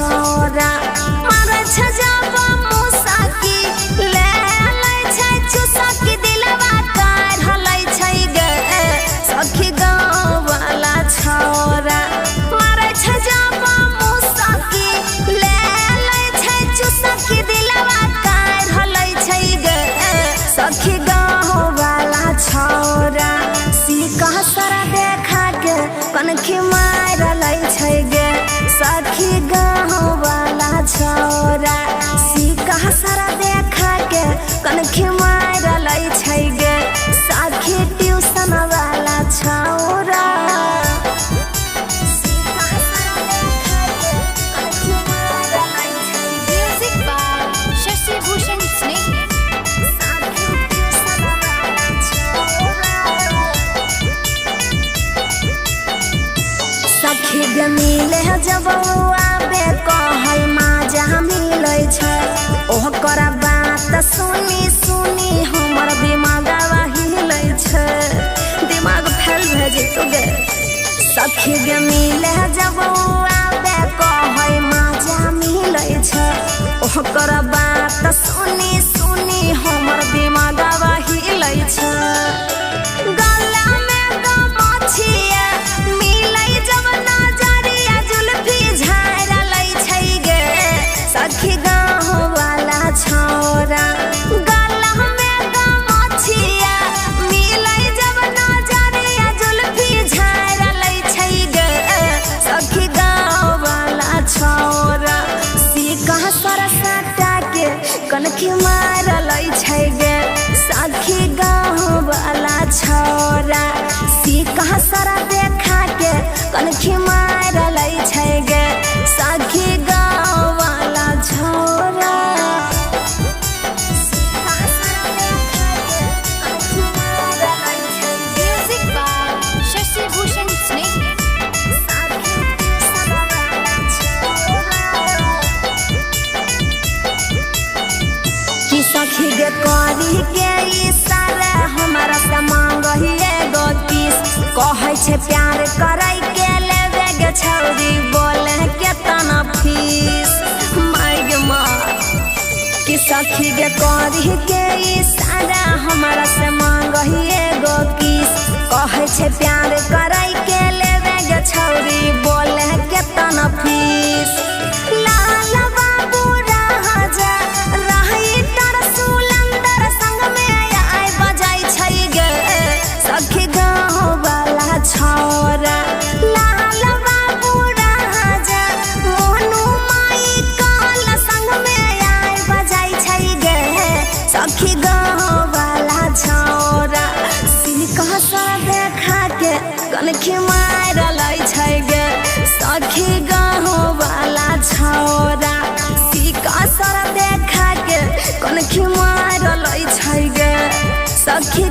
छोरा मारे छ जब मुसाकी ले लै छै चुसकी दिलवा काढ़ लै छै गे सखी गाँव वाला छोरा मारे छ जब मुसाकी ले लै छै चुसकी दिलवा काढ़ लै छै गे सखी गाँव वाला छोरा सीका सरा देखा के कनखी मार लै छै गे सखी गाँव वाला छोरा सीका सरा देखा के कनखी मार लै छै गे सखी ट्यूशन वाला छोरा म्यूजिक बाय शशि भूषण स्नेह। सखी गे मिले जब आबे कहल माजा मिलै छै ओकर बात सुनी सुनी हमर दिमागवा हिलै छै दिमाग फेल भे जेतौ गे सखी गे मिले जब आबे कहल माजा मिलै छै ओकर बात सुनी सुनी हमर दिमागवा हिलै छै गला में गमछिया मिलै जब नजरिया जुल्फी झाड़ लै छै गे सखी गाँव वाला छोरा गला में गमछिया मिलै जब नजरिया जुल्फी झाड़ लै छै गे सखी गाँव वाला छोरा सीका सरसटा के कनखी मार लै छै गे सखी गाँव वाला छोरा सीका सरा देखा के कनखी मार लै छै गे सखी गाँव वाला छोरा म्यूजिक बाय शशि भूषण स्नेह। कि सखी गे करी के इशारा हमारा से मांगहिए गो किस कहै छै प्यार करै के लेबे गे छौरी बोले केतना फीस माय गे माँ कि सखी गे करी के इशारा हमारा से मांगहिए गो किस कहै छै प्यार करै के लेबे गे छौरी बोले केतना फीस लाल बाबू राजा राइटर सुलंदर संग में आइ बजाई छै गे सखी गाँव वाला छोरा लाल बाबू राजा मोनू माई कहल संग में आइ बजाई छै गे सखी गाँव वाला छोरा सीका सा देखा के कनखी मार लै छै गे सखी गाँव वाला छोरा सीका सरा देखा के कनखी मार लै छै गे सखी